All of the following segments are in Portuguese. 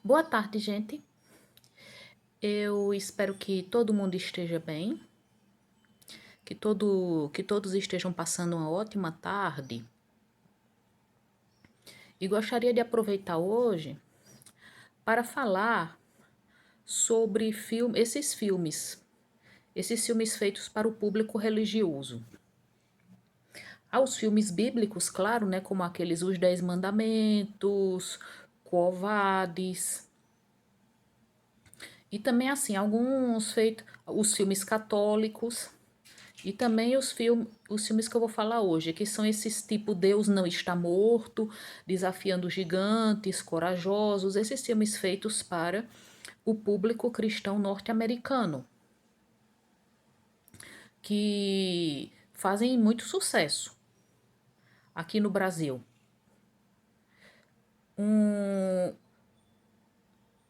Boa tarde, gente. Eu espero que todo mundo esteja bem, que todos estejam passando uma ótima tarde. E gostaria de aproveitar hoje para falar sobre esses filmes feitos para o público religioso. Há os filmes bíblicos, claro, né, como aqueles Os Dez Mandamentos, Quo e também assim alguns feitos, os filmes católicos. E também os filmes que eu vou falar hoje, que são esses tipo Deus Não Está Morto, Desafiando Gigantes, Corajosos, esses filmes feitos para o público cristão norte-americano, que fazem muito sucesso aqui no Brasil.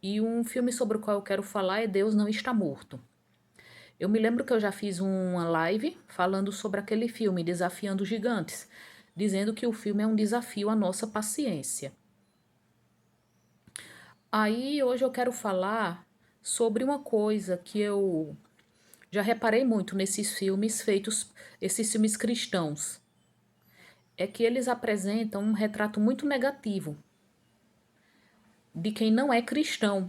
E um filme sobre o qual eu quero falar é Deus Não Está Morto. Eu me lembro que eu já fiz uma live falando sobre aquele filme, Desafiando Gigantes, dizendo que o filme é um desafio à nossa paciência. Aí hoje eu quero falar sobre uma coisa que eu já reparei muito nesses filmes feitos, esses filmes cristãos, é que eles apresentam um retrato muito negativo de quem não é cristão.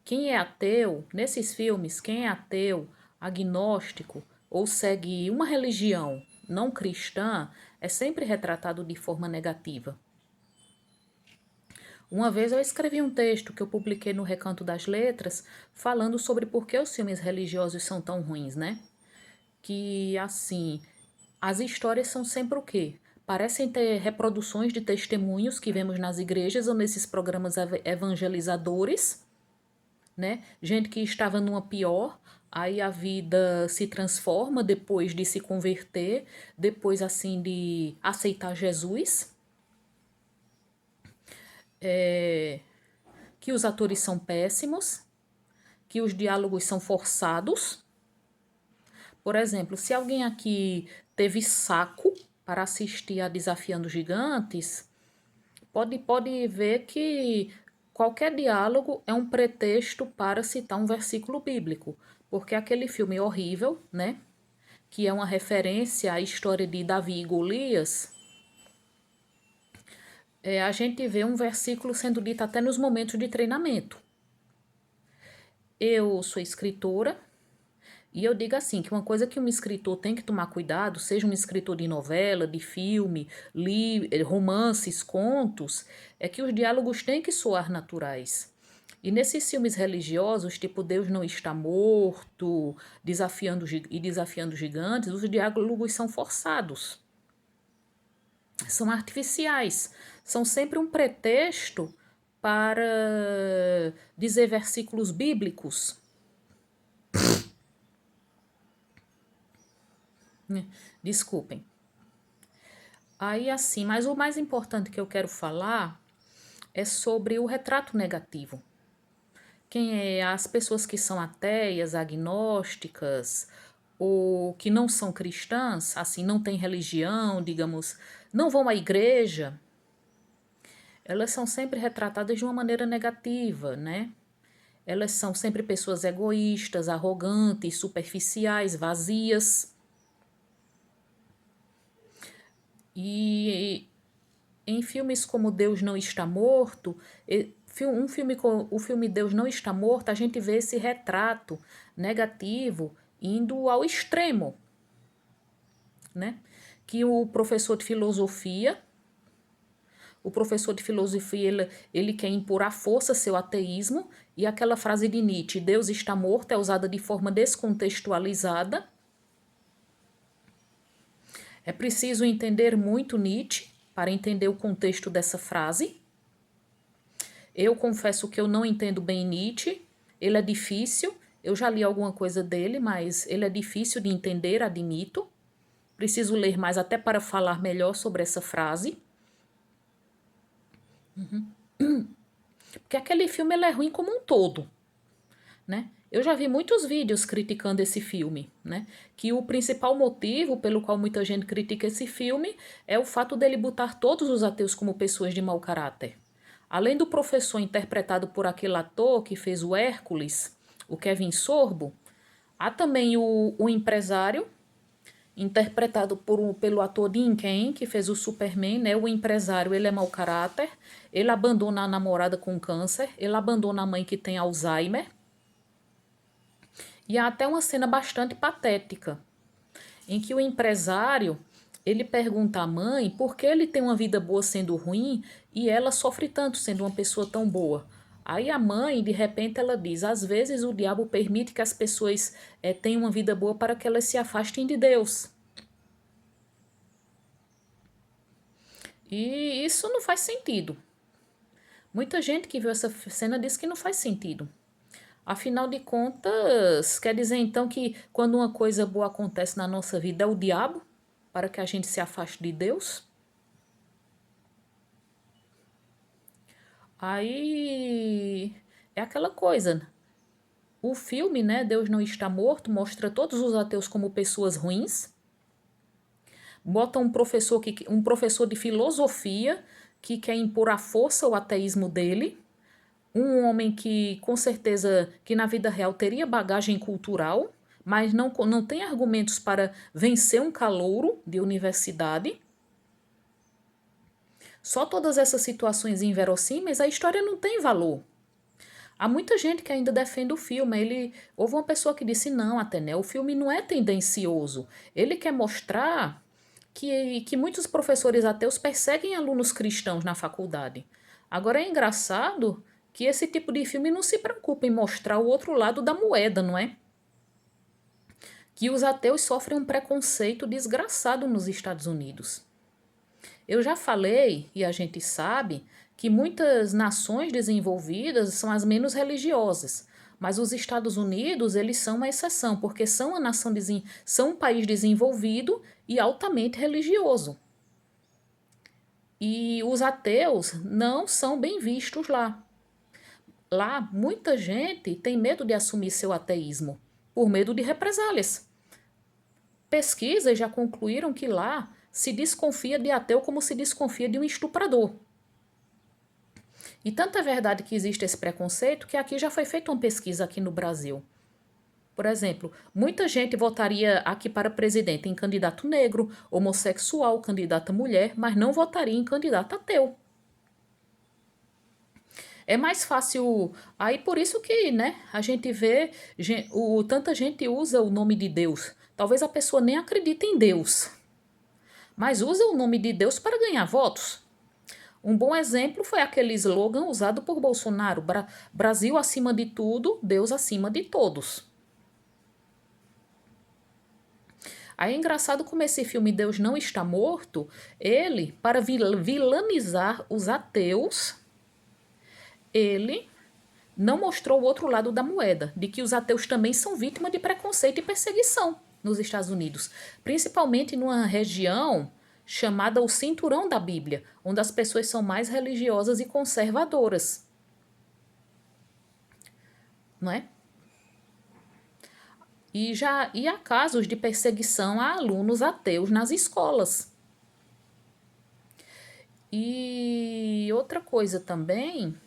Quem é ateu, nesses filmes, quem é ateu, agnóstico ou segue uma religião não cristã é sempre retratado de forma negativa. Uma vez eu escrevi um texto que eu publiquei no Recanto das Letras, falando sobre por que os filmes religiosos são tão ruins, né? Que, assim, as histórias são sempre o quê? Parecem ter reproduções de testemunhos que vemos nas igrejas ou nesses programas evangelizadores, né? Gente que estava numa pior, aí a vida se transforma depois de se converter, depois, assim, de aceitar Jesus. Que os atores são péssimos, que os diálogos são forçados. Por exemplo, se alguém aqui teve saco para assistir a Desafiando Gigantes, pode ver que qualquer diálogo é um pretexto para citar um versículo bíblico, porque aquele filme horrível, né, que é uma referência à história de Davi e Golias, a gente vê um versículo sendo dito até nos momentos de treinamento. Eu sou escritora. E eu digo assim, que uma coisa que um escritor tem que tomar cuidado, seja um escritor de novela, de filme, romances, contos, é que os diálogos têm que soar naturais. E nesses filmes religiosos, tipo Deus Não Está Morto, Desafiando Gigantes, os diálogos são forçados, são artificiais, são sempre um pretexto para dizer versículos bíblicos. Desculpem. Aí assim, mas o mais importante que eu quero falar é sobre o retrato negativo. Quem é as pessoas que são ateias, agnósticas ou que não são cristãs, assim, não têm religião, digamos, não vão à igreja, elas são sempre retratadas de uma maneira negativa, né? Elas são sempre pessoas egoístas, arrogantes, superficiais, vazias. E em filmes como Deus Não Está Morto, o filme Deus Não Está Morto, a gente vê esse retrato negativo indo ao extremo, né? Que o professor de filosofia, ele quer impor à força seu ateísmo, e aquela frase de Nietzsche, Deus está morto, é usada de forma descontextualizada. É preciso entender muito Nietzsche para entender o contexto dessa frase. Eu confesso que eu não entendo bem Nietzsche, ele é difícil, eu já li alguma coisa dele, mas ele é difícil de entender, admito. Preciso ler mais até para falar melhor sobre essa frase. Porque aquele filme ele é ruim como um todo, né? Eu já vi muitos vídeos criticando esse filme, né? Que o principal motivo pelo qual muita gente critica esse filme é o fato dele botar todos os ateus como pessoas de mau caráter. Além do professor interpretado por aquele ator que fez o Hércules, o Kevin Sorbo, há também o empresário, interpretado pelo ator Dean Cain, que fez o Superman, né? O empresário, ele é mau caráter, ele abandona a namorada com câncer, ele abandona a mãe que tem Alzheimer. E há até uma cena bastante patética, em que o empresário, ele pergunta à mãe por que ele tem uma vida boa sendo ruim e ela sofre tanto sendo uma pessoa tão boa. Aí a mãe, de repente, ela diz, às vezes o diabo permite que as pessoas tenham uma vida boa para que elas se afastem de Deus. E isso não faz sentido. Muita gente que viu essa cena diz que não faz sentido. Afinal de contas, quer dizer então que quando uma coisa boa acontece na nossa vida é o diabo para que a gente se afaste de Deus? Aí é aquela coisa. O filme, né, Deus Não Está Morto, mostra todos os ateus como pessoas ruins. Bota um professor de filosofia que quer impor à força o ateísmo dele. Um homem que, com certeza, que na vida real teria bagagem cultural, mas não tem argumentos para vencer um calouro de universidade. Só todas essas situações inverossímeis, a história não tem valor. Há muita gente que ainda defende o filme. Houve uma pessoa que disse, não, Atené, o filme não é tendencioso. Ele quer mostrar que muitos professores ateus perseguem alunos cristãos na faculdade. Agora é engraçado que esse tipo de filme não se preocupa em mostrar o outro lado da moeda, não é? Que os ateus sofrem um preconceito desgraçado nos Estados Unidos. Eu já falei, e a gente sabe, que muitas nações desenvolvidas são as menos religiosas, mas os Estados Unidos, eles são uma exceção, porque são um país desenvolvido e altamente religioso. E os ateus não são bem vistos lá. Lá, muita gente tem medo de assumir seu ateísmo, por medo de represálias. Pesquisas já concluíram que lá se desconfia de ateu como se desconfia de um estuprador. E tanto é verdade que existe esse preconceito que aqui já foi feita uma pesquisa aqui no Brasil. Por exemplo, muita gente votaria aqui para presidente em candidato negro, homossexual, candidata mulher, mas não votaria em candidato ateu. É mais fácil. Aí por isso que, né, a gente vê, tanta gente usa o nome de Deus. Talvez a pessoa nem acredite em Deus, mas usa o nome de Deus para ganhar votos. Um bom exemplo foi aquele slogan usado por Bolsonaro: Brasil acima de tudo, Deus acima de todos. Aí é engraçado como esse filme Deus Não Está Morto, ele, para vilanizar os ateus, ele não mostrou o outro lado da moeda, de que os ateus também são vítimas de preconceito e perseguição nos Estados Unidos, principalmente numa região chamada o Cinturão da Bíblia, onde as pessoas são mais religiosas e conservadoras. Não é? E há casos de perseguição a alunos ateus nas escolas. E outra coisa também,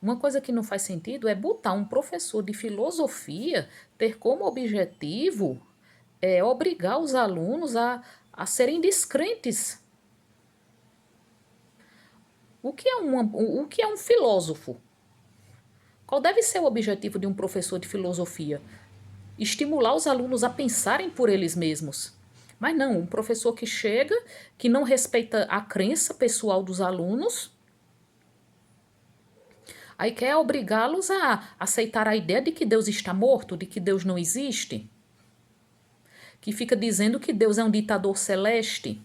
uma coisa que não faz sentido é botar um professor de filosofia ter como objetivo obrigar os alunos a serem descrentes. O que é um filósofo? Qual deve ser o objetivo de um professor de filosofia? Estimular os alunos a pensarem por eles mesmos. Mas não, um professor que chega, que não respeita a crença pessoal dos alunos, aí quer obrigá-los a aceitar a ideia de que Deus está morto, de que Deus não existe, que fica dizendo que Deus é um ditador celeste.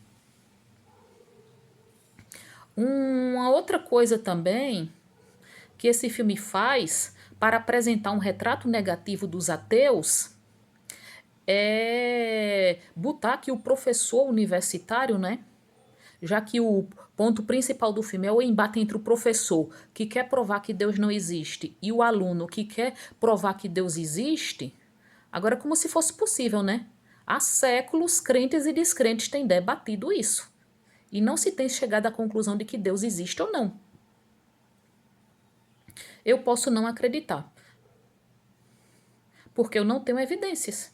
Uma outra coisa também que esse filme faz para apresentar um retrato negativo dos ateus é botar que o professor universitário, né? Já que o ponto principal do filme é o embate entre o professor, que quer provar que Deus não existe, e o aluno, que quer provar que Deus existe. Agora, como se fosse possível, né? Há séculos, crentes e descrentes têm debatido isso. E não se tem chegado à conclusão de que Deus existe ou não. Eu posso não acreditar, porque eu não tenho evidências.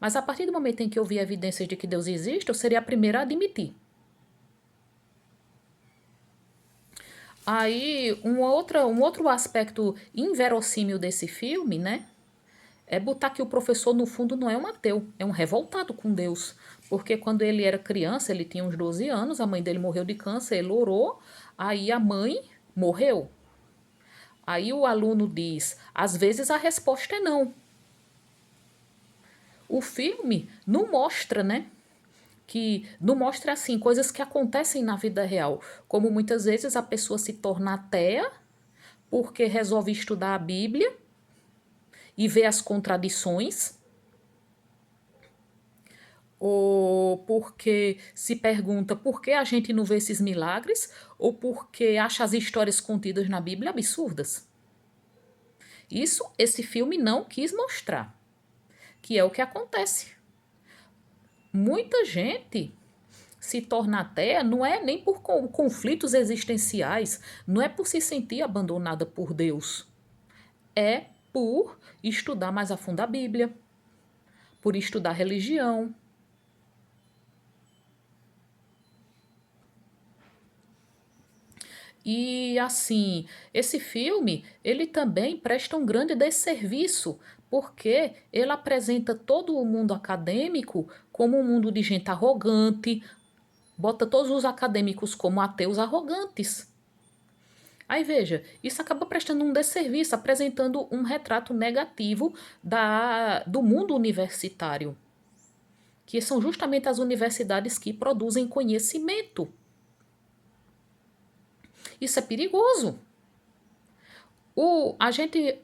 Mas a partir do momento em que eu vi evidências de que Deus existe, eu seria a primeira a admitir. Aí, um outro aspecto inverossímil desse filme, né? É botar que o professor, no fundo, não é um ateu, é um revoltado com Deus. Porque quando ele era criança, ele tinha uns 12 anos, a mãe dele morreu de câncer, ele orou, aí a mãe morreu. Aí o aluno diz: às vezes a resposta é não. O filme não mostra, né? Que não mostra assim coisas que acontecem na vida real, como muitas vezes a pessoa se torna ateia porque resolve estudar a Bíblia e vê as contradições, ou porque se pergunta por que a gente não vê esses milagres, ou porque acha as histórias contidas na Bíblia absurdas. Isso esse filme não quis mostrar, que é o que acontece. Muita gente se torna ateia não é nem por conflitos existenciais, não é por se sentir abandonada por Deus, é por estudar mais a fundo a Bíblia, por estudar religião. E assim, esse filme, ele também presta um grande desserviço, porque ele apresenta todo o mundo acadêmico como um mundo de gente arrogante, bota todos os acadêmicos como ateus arrogantes. Aí veja, isso acaba prestando um desserviço, apresentando um retrato negativo do mundo universitário, que são justamente as universidades que produzem conhecimento. Isso é perigoso.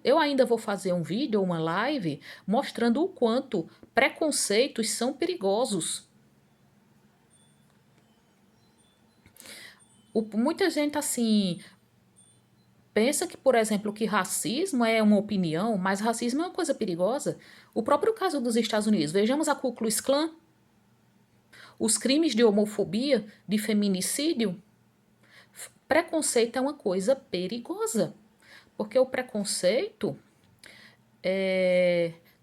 Eu ainda vou fazer um vídeo, uma live, mostrando o quanto preconceitos são perigosos. Muita gente assim pensa que, por exemplo, que racismo é uma opinião, mas racismo é uma coisa perigosa. O próprio caso dos Estados Unidos, vejamos a Ku Klux Klan, os crimes de homofobia, de feminicídio. Preconceito é uma coisa perigosa, porque o preconceito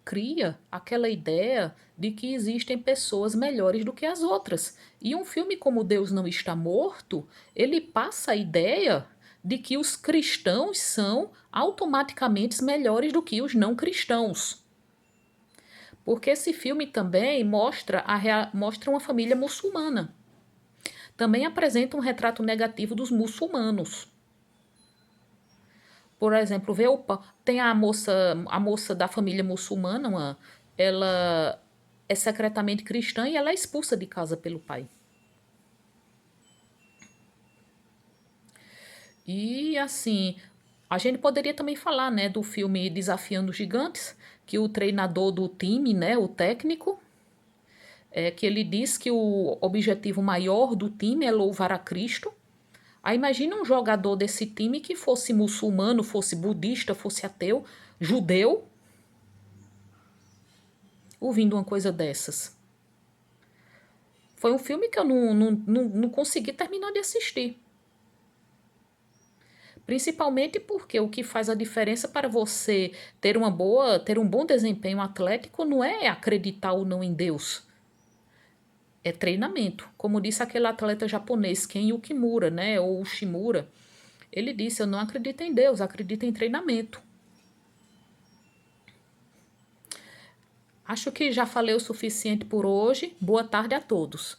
cria aquela ideia de que existem pessoas melhores do que as outras. E um filme como Deus Não Está Morto, ele passa a ideia de que os cristãos são automaticamente melhores do que os não cristãos. Porque esse filme também mostra uma família muçulmana. Também apresenta um retrato negativo dos muçulmanos. Por exemplo, tem a moça da família muçulmana, ela é secretamente cristã e ela é expulsa de casa pelo pai. E assim, a gente poderia também falar, né, do filme Desafiando os Gigantes, que o treinador do time, né, o técnico, que ele diz que o objetivo maior do time é louvar a Cristo. Aí imagina um jogador desse time que fosse muçulmano, fosse budista, fosse ateu, judeu, ouvindo uma coisa dessas. Foi um filme que eu não consegui terminar de assistir. Principalmente porque o que faz a diferença para você ter um bom desempenho atlético não é acreditar ou não em Deus. É treinamento. Como disse aquele atleta japonês, Ken Yukimura, né, ou Shimura, ele disse: "Eu não acredito em Deus, acredito em treinamento". Acho que já falei o suficiente por hoje. Boa tarde a todos.